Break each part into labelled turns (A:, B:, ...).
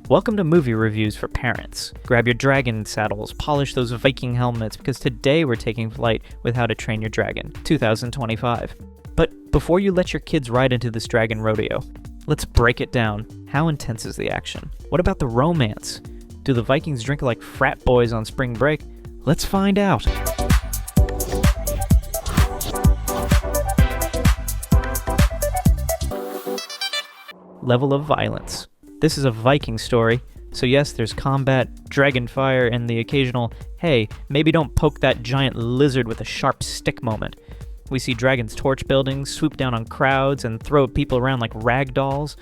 A: Welcome to Movie Reviews for Parents. Grab your dragon saddles, polish those Viking helmets, because today we're taking flight with How to Train Your Dragon, 2025. But before you let your kids ride into this dragon rodeo, let's break it down. How intense is the action? What about the romance? Do the Vikings drink like frat boys on spring break? Let's find out. Level of violence. This is a Viking story, so yes, there's combat, dragon fire, and the occasional, hey, maybe don't poke that giant lizard with a sharp stick moment. We see dragons torch buildings, swoop down on crowds, and throw people around like rag dolls.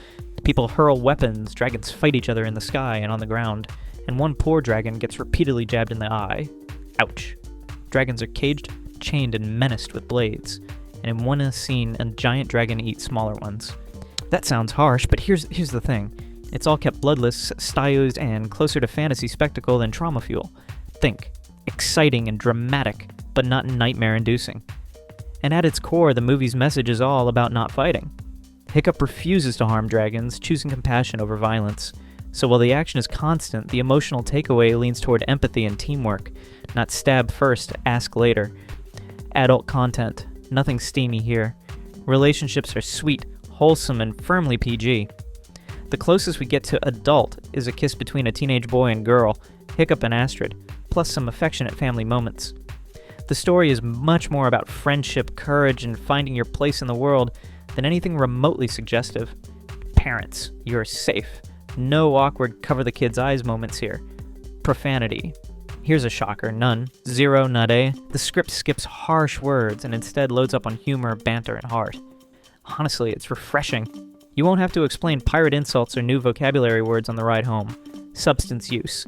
A: People hurl weapons, dragons fight each other in the sky and on the ground, and one poor dragon gets repeatedly jabbed in the eye. Ouch. Dragons are caged, chained, and menaced with blades, and in one scene, a giant dragon eats smaller ones. That sounds harsh, but here's the thing. It's all kept bloodless, stylized, and closer to fantasy spectacle than trauma fuel. Think, exciting and dramatic, but not nightmare-inducing. And at its core, the movie's message is all about not fighting. Hiccup refuses to harm dragons, choosing compassion over violence. So while the action is constant, the emotional takeaway leans toward empathy and teamwork, not stab first, ask later. Adult content, nothing steamy here. Relationships are sweet, wholesome, and firmly PG. The closest we get to adult is a kiss between a teenage boy and girl, Hiccup and Astrid, plus some affectionate family moments. The story is much more about friendship, courage, and finding your place in the world than anything remotely suggestive. Parents, you're safe. No awkward cover the kids' eyes moments here. Profanity. Here's a shocker, none. Zero, nade. The script skips harsh words and instead loads up on humor, banter, and heart. Honestly, it's refreshing. You won't have to explain pirate insults or new vocabulary words on the ride home. Substance use.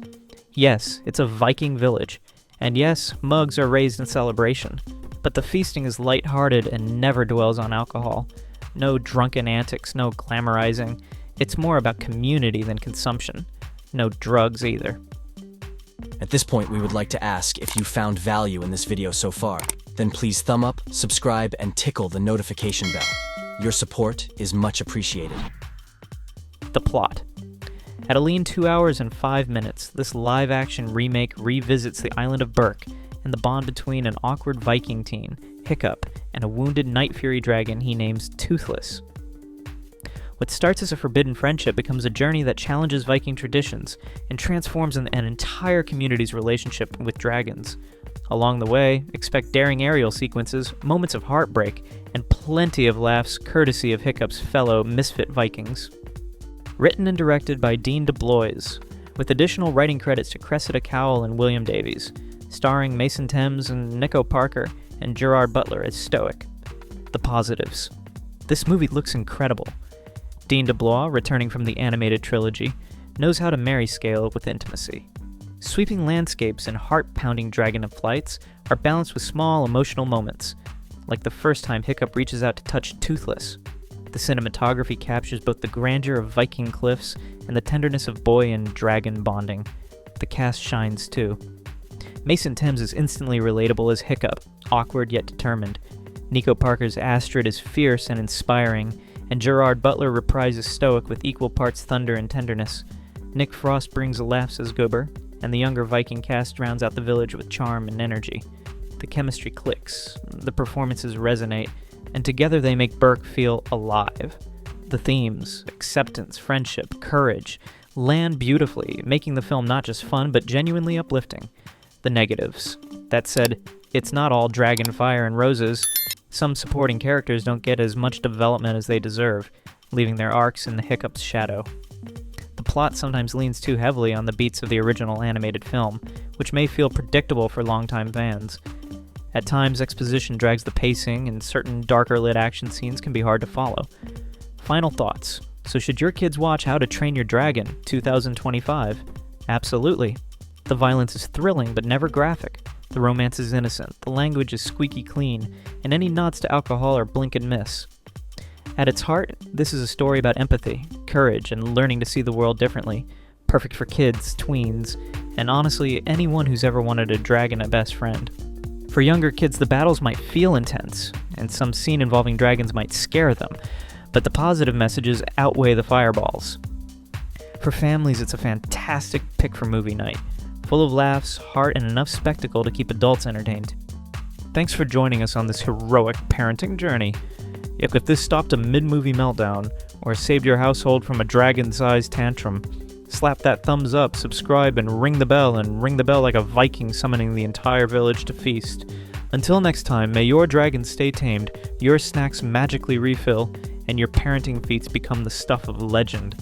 A: Yes, it's a Viking village. And yes, mugs are raised in celebration. But the feasting is lighthearted and never dwells on alcohol. No drunken antics, no glamorizing. It's more about community than consumption. No drugs either.
B: At this point, we would like to ask if you found value in this video so far. Then please thumb up, subscribe, and tickle the notification bell. Your support is much appreciated.
A: The plot. At a lean 2 hours and 5 minutes, this live-action remake revisits the island of Berk and the bond between an awkward Viking teen, Hiccup, and a wounded Night Fury dragon he names Toothless. What starts as a forbidden friendship becomes a journey that challenges Viking traditions and transforms an entire community's relationship with dragons. Along the way, expect daring aerial sequences, moments of heartbreak, and plenty of laughs courtesy of Hiccup's fellow misfit Vikings. Written and directed by Dean DeBlois, with additional writing credits to Cressida Cowell and William Davies, starring Mason Thames and Nico Parker and Gerard Butler as Stoic. The positives. This movie looks incredible. Dean DeBlois, returning from the animated trilogy, knows how to marry scale with intimacy. Sweeping landscapes and heart-pounding dragon flights are balanced with small emotional moments, like the first time Hiccup reaches out to touch Toothless. The cinematography captures both the grandeur of Viking cliffs and the tenderness of boy and dragon bonding. The cast shines too. Mason Thames is instantly relatable as Hiccup, awkward yet determined. Nico Parker's Astrid is fierce and inspiring, and Gerard Butler reprises Stoic with equal parts thunder and tenderness. Nick Frost brings laughs as Gober, and the younger Viking cast rounds out the village with charm and energy. The chemistry clicks, the performances resonate, and together they make Berk feel alive. The themes, acceptance, friendship, courage, land beautifully, making the film not just fun, but genuinely uplifting. The negatives. That said, it's not all dragon fire and roses. Some supporting characters don't get as much development as they deserve, leaving their arcs in the Hiccup's shadow. The plot sometimes leans too heavily on the beats of the original animated film, which may feel predictable for longtime fans. At times, exposition drags the pacing, and certain darker-lit action scenes can be hard to follow. Final thoughts. So should your kids watch How to Train Your Dragon, 2025? Absolutely. The violence is thrilling but never graphic. The romance is innocent, the language is squeaky clean, and any nods to alcohol are blink and miss. At its heart, this is a story about empathy, courage, and learning to see the world differently. Perfect for kids, tweens, and honestly, anyone who's ever wanted a dragon a best friend. For younger kids, the battles might feel intense, and some scene involving dragons might scare them, but the positive messages outweigh the fireballs. For families, it's a fantastic pick for movie night, full of laughs, heart, and enough spectacle to keep adults entertained. Thanks for joining us on this heroic parenting journey. If this stopped a mid-movie meltdown, or saved your household from a dragon-sized tantrum, slap that thumbs up, subscribe, and ring the bell like a Viking summoning the entire village to feast. Until next time, may your dragon stay tamed, your snacks magically refill, and your parenting feats become the stuff of legend.